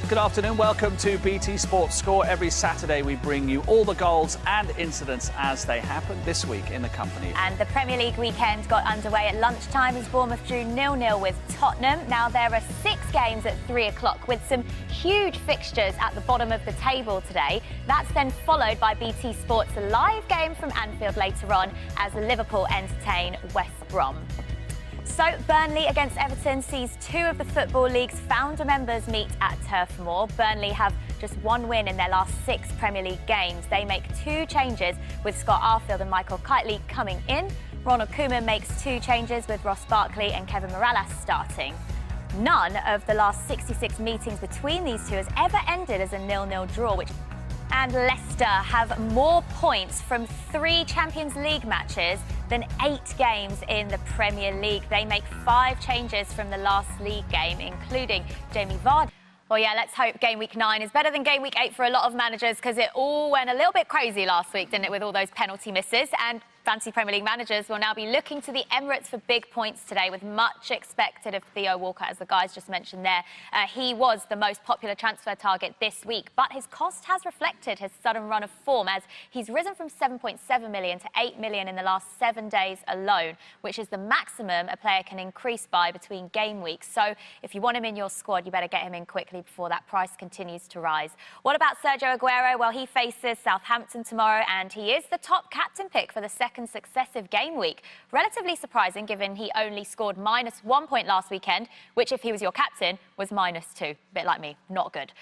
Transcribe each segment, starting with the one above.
Good afternoon, welcome to BT Sports Score. Every Saturday we bring you all the goals and incidents as they happen this week in the company. And the Premier League weekend got underway at lunchtime as Bournemouth drew 0-0 with Tottenham. Now there are 6 games at 3 o'clock with some huge fixtures at the bottom of the table today. That's then followed by BT Sports' live game from Anfield later on as Liverpool entertain West Brom. So Burnley against Everton sees 2 of the Football League's founder members meet at Turf Moor. Burnley have just 1 win in their last 6 Premier League games. They make 2 changes with Scott Arfield and Michael Kiteley coming in. Ronald Koeman makes 2 changes with Ross Barkley and Kevin Mirallas starting. None of the last 66 meetings between these 2 has ever ended as a 0-0 draw, And Leicester have more points from 3 Champions League matches than 8 games in the Premier League. They make 5 changes from the last league game, including Jamie Vardy. Well, yeah, let's hope game week 9 is better than game week 8 for a lot of managers, because it all went a little bit crazy last week, didn't it, with all those penalty misses. And fantasy Premier League managers will now be looking to the Emirates for big points today, with much expected of Theo Walcott, as the guys just mentioned there. He was the most popular transfer target this week, but his cost has reflected his sudden run of form, as he's risen from 7.7 million to 8 million in the last 7 days alone, which is the maximum a player can increase by between game weeks. So if you want him in your squad, you better get him in quickly before that price continues to rise. What about Sergio Aguero? Well, he faces Southampton tomorrow, and he is the top captain pick for the second successive game week. Relatively surprising, given he only scored -1 point last weekend, which, if he was your captain, was -2. Bit like me, not good.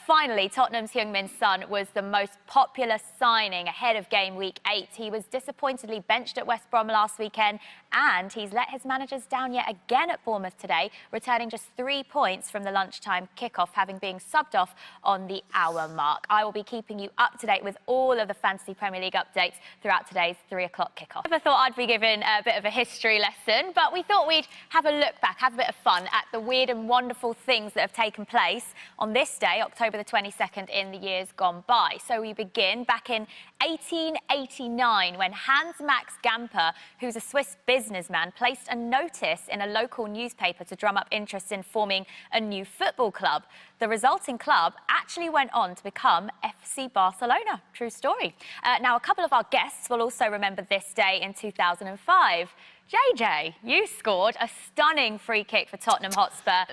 Finally, Tottenham's Heung-min Son was the most popular signing ahead of game week 8. He was disappointedly benched at West Brom last weekend, and he's let his managers down yet again at Bournemouth today, returning just 3 points from the lunchtime kickoff, having been subbed off on the hour mark. I will be keeping you up to date with all of the Fantasy Premier League updates throughout today's 3 o'clock kickoff. I never thought I'd be given a bit of a history lesson, but we thought we'd have a look back, have a bit of fun at the weird and wonderful things that have taken place on this day, October the 22nd, in the years gone by. So we begin back in 1889, when Hans Max Gamper, who's a Swiss businessman, placed a notice in a local newspaper to drum up interest in forming a new football club. The resulting club actually went on to become FC Barcelona. True story. Now, a couple of our guests will also remember this day in 2005. JJ, you scored a stunning free kick for Tottenham Hotspur.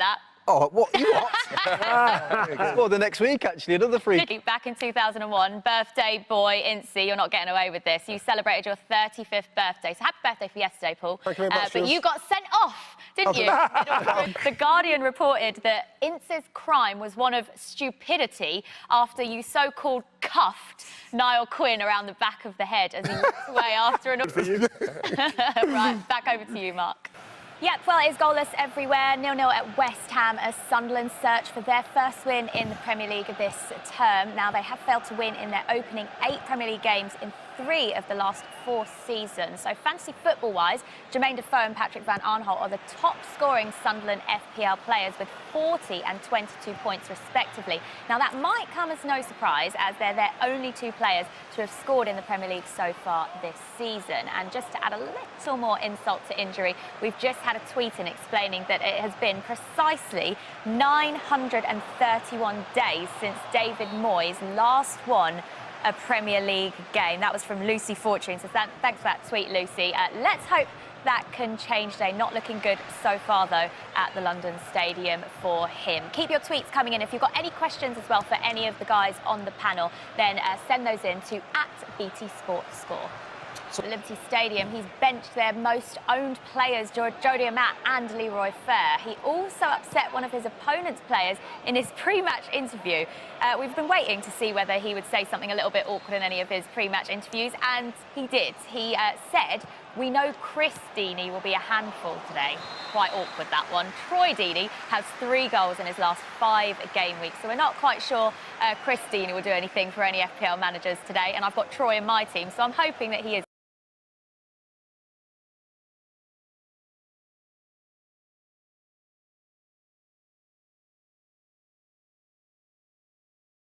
Oh, what? You what? Well, the next week, actually, another free. Back in 2001, birthday boy Incy, you're not getting away with this. You celebrated your 35th birthday. So happy birthday for yesterday, Paul. Thank you very much, but Jules. you got sent off, didn't you? The Guardian reported that Ince's crime was one of stupidity after you so-called cuffed Niall Quinn around the back of the head as he walked away after an... Right, back over to you, Mark. Yep, well, it is goalless everywhere. 0-0 at West Ham as Sunderland search for their first win in the Premier League this term. Now, they have failed to win in their opening 8 Premier League games in 3 of the last 4 seasons. So fantasy football-wise, Jermaine Defoe and Patrick Van Aanholt are the top-scoring Sunderland FPL players with 40 and 22 points respectively. Now, that might come as no surprise, as they're their only 2 players to have scored in the Premier League so far this season. And just to add a little more insult to injury, we've just had a tweet in explaining that it has been precisely 931 days since David Moyes last won a Premier League game. That was from Lucy Fortune, so thanks for that tweet, Lucy. Let's hope that can change today. Not looking good so far, though, at the London Stadium for him. Keep your tweets coming in. If you've got any questions as well for any of the guys on the panel, then send those in to @BTSportsScore. At Liberty Stadium, he's benched their most owned players, Jody Amat and Leroy Fair. He also upset one of his opponent's players in his pre-match interview. We've been waiting to see whether he would say something a little bit awkward in any of his pre-match interviews, and he did. He said, "We know Chris Deeney will be a handful today." Quite awkward, that one. Troy Deeney has 3 goals in his last 5 game weeks, so we're not quite sure Chris Deeney will do anything for any FPL managers today, and I've got Troy in my team, so I'm hoping that he is